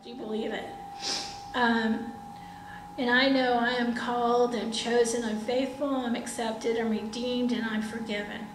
Do you believe it? And I know I am called, I'm chosen, I'm faithful, I'm accepted, I'm redeemed, and I'm forgiven.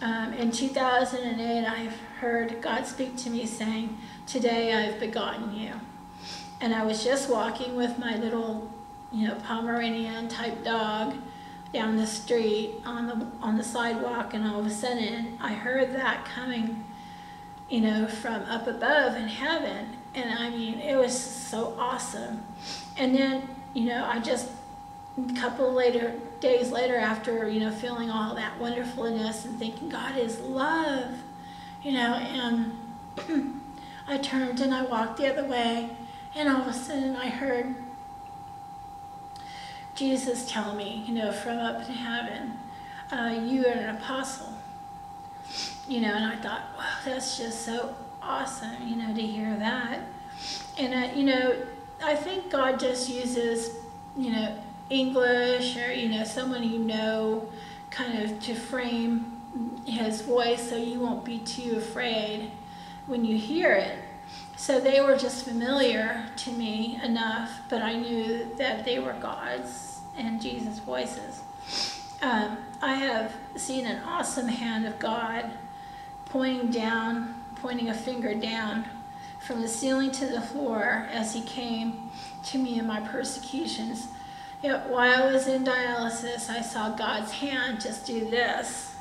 In 2008, I heard God speak to me saying, "Today I've begotten you." And I was just walking with my little, Pomeranian type dog down the street on the sidewalk, and all of a sudden I heard that coming, from up above in heaven. And I mean, it was so awesome. And then, I just, a couple days later after, feeling all that wonderfulness and thinking God is love, and I turned and I walked the other way, and all of a sudden I heard Jesus tell me, from up in heaven, you are an apostle. And I thought, wow, that's just so awesome, to hear that. And, I think God just uses, English or, someone kind of to frame his voice so you won't be too afraid when you hear it. So they were just familiar to me enough, but I knew that they were God's and Jesus' voices. I have seen an awesome hand of God pointing a finger down from the ceiling to the floor as he came to me in my persecutions. While I was in dialysis, I saw God's hand just do this.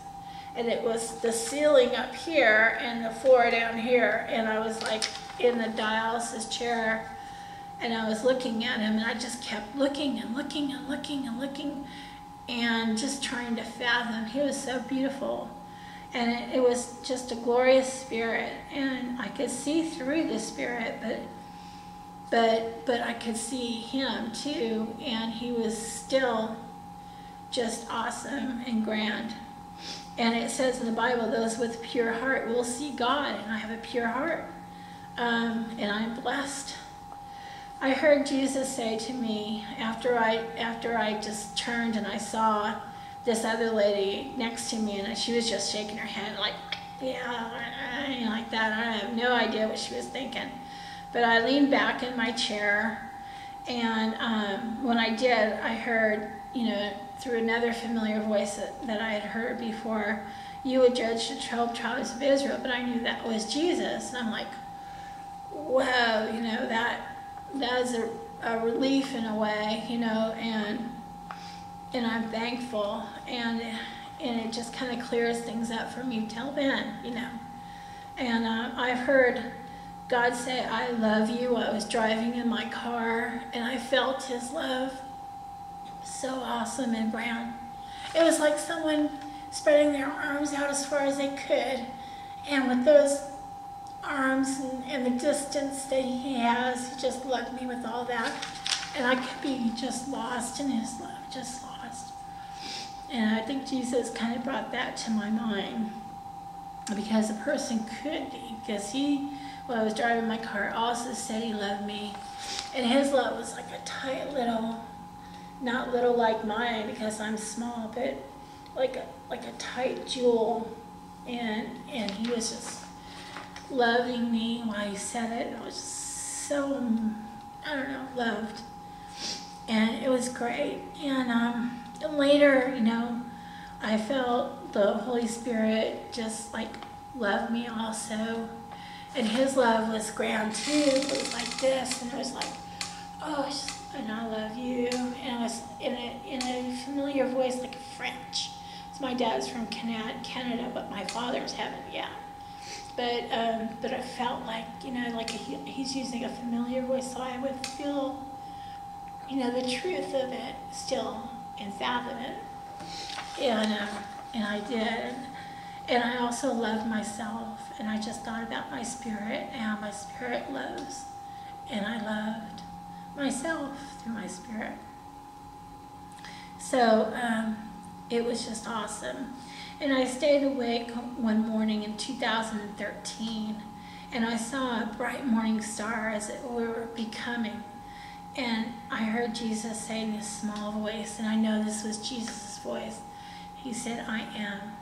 And it was the ceiling up here and the floor down here. And I was like in the dialysis chair, and I was looking at him, and I just kept looking and looking and looking and looking and just trying to fathom. He was so beautiful. And it was just a glorious spirit, and I could see through the spirit, but I could see him too, and he was still just awesome and grand. And it says in the Bible, those with pure heart will see God, and I have a pure heart, and I'm blessed. I heard Jesus say to me after I just turned and I saw this other lady next to me, and she was just shaking her head like, yeah, like that. I have no idea what she was thinking. But I leaned back in my chair, and when I did, I heard, through another familiar voice that I had heard before, you would judge the 12 tribes of Israel, but I knew that was Jesus. And I'm like, whoa, that is a relief in a way, and I'm thankful, and it just kind of clears things up for me till then, And I've heard God say, I love you. I was driving in my car, and I felt his love so awesome and grand. It was like someone spreading their arms out as far as they could, and with those arms and the distance that he has, he just loved me with all that. And I could be just lost in his love, just lost. And I think Jesus kind of brought that to my mind, because a person could be, because when I was driving my car, also said he loved me. And his love was like a tight little, not little like mine because I'm small, but like a tight jewel. And he was just loving me while he said it. I was just so, loved. And it was great. And later, I felt the Holy Spirit just like love me also. And his love was grand too. It was like this, and it was like, oh, and I love you. And it was in a familiar voice like French. So my dad's from Canada, but my father's haven't yet. But I felt like, like he's using a familiar voice, so I would feel, the truth of it still and fathom it. And I did. And I also loved myself, and I just thought about my spirit, and how my spirit loves. And I loved myself through my spirit. So it was just awesome. And I stayed awake one morning in 2013, and I saw a bright morning star as it were becoming. And I heard Jesus say in this small voice, and I know this was Jesus' voice. He said, I am.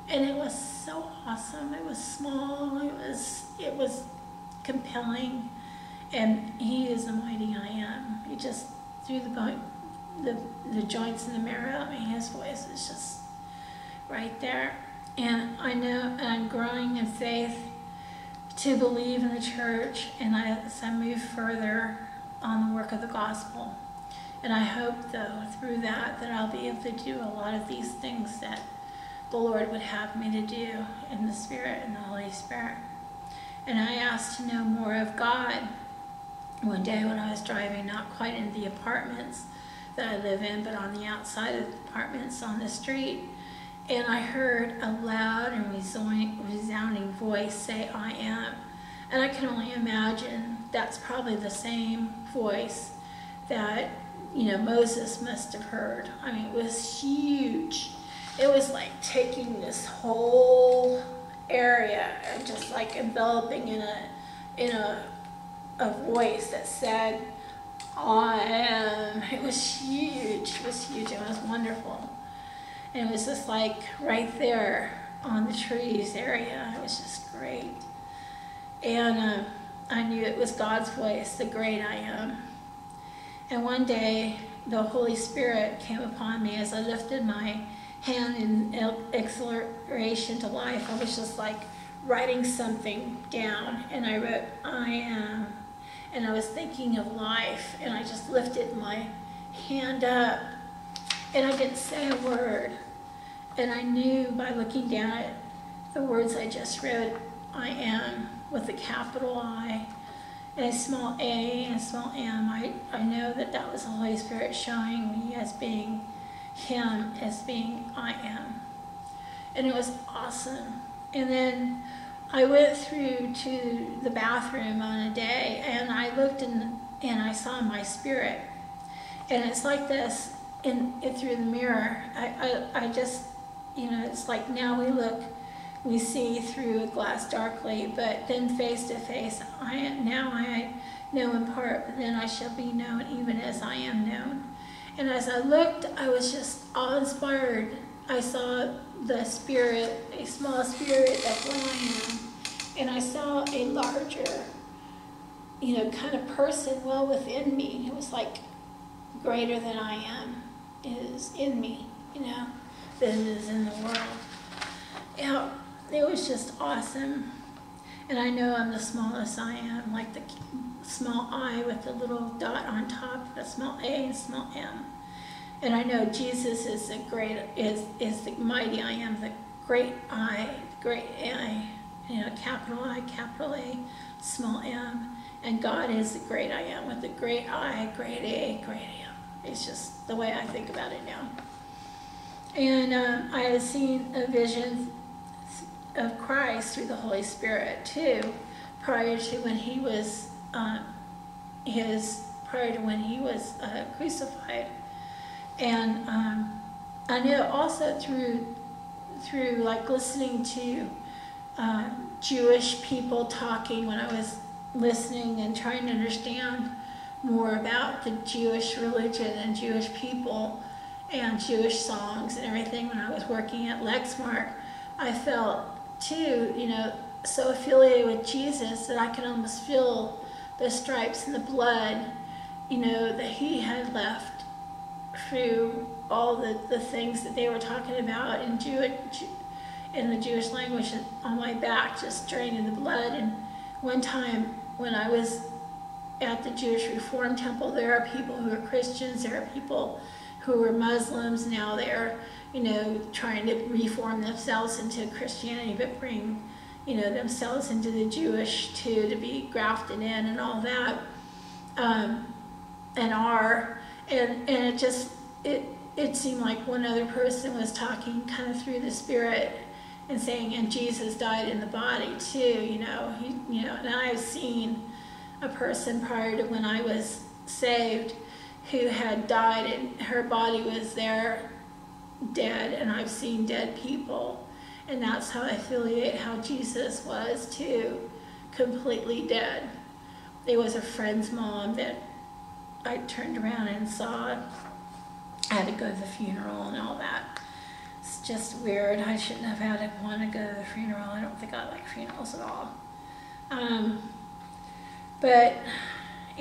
And it was so awesome. It was small. It was compelling. And he is the mighty I am. He just, through the joints in the marrow, I mean, his voice is just right there. And I know I'm growing in faith to believe in the church, and as I move further on the work of the gospel. And I hope, though, through that I'll be able to do a lot of these things that the Lord would have me to do in the Spirit and the Holy Spirit. And I asked to know more of God one day when I was driving, not quite in the apartments that I live in, but on the outside of the apartments on the street. And I heard a loud and resounding voice say, I am. And I can only imagine that's probably the same voice that, Moses must have heard. I mean, it was huge. It was like taking this whole area and just like enveloping in a voice that said, I am. It was huge. It was huge. It was wonderful. And it was just like right there on the trees area. It was just great. And I knew it was God's voice, the great I am. And one day, the Holy Spirit came upon me as I lifted my hand in exhilaration to life. I was just like writing something down, and I wrote, I am. And I was thinking of life, and I just lifted my hand up, and I didn't say a word. And I knew by looking down at the words I just wrote, I am, with a capital I, and a small a and a small m. I know that was the Holy Spirit showing me as being Him, as being I am. And it was awesome. And then I went through to the bathroom on a day, and I looked and I saw my spirit. And it's like this through the mirror. I just, it's like now we see through a glass darkly, but then face to face. Now I know in part, but then I shall be known even as I am known. And as I looked, I was just awe-inspired. I saw the spirit, a small spirit, that's what I am. And I saw a larger, kind of person well within me. It was like greater than I am is in me, than it is in the world. It was just awesome. And I know I'm the smallest I am, like the small I with the little dot on top, the small a and small m. And I know Jesus is is the mighty I am, the great I, capital I, capital A, small m. And God is the great I am with the great I, great A, great M. It's just the way I think about it now. And I had seen a vision of Christ through the Holy Spirit too, prior to when he was crucified. And I know also through like listening to Jewish people talking, when I was listening and trying to understand more about the Jewish religion and Jewish people and Jewish songs and everything when I was working at Lexmark, I felt too, so affiliated with Jesus that I could almost feel the stripes and the blood, that he had left through all the things that they were talking about in the Jewish language on my back, just draining the blood. And one time when I was at the Jewish Reform Temple, there are people who are Christians, there are people who are Muslims, now they're, trying to reform themselves into Christianity, but bring, themselves into the Jewish too, to be grafted in and all that, and it seemed like one other person was talking kind of through the Spirit and saying, and Jesus died in the body too, and I've seen a person prior to when I was saved who had died and her body was there dead, and I've seen dead people, and that's how I affiliate how Jesus was too, completely dead. There was a friend's mom that I turned around and saw. I had to go to the funeral and all that. It's just weird. I shouldn't have had to want to go to the funeral. I don't think I like funerals at all. But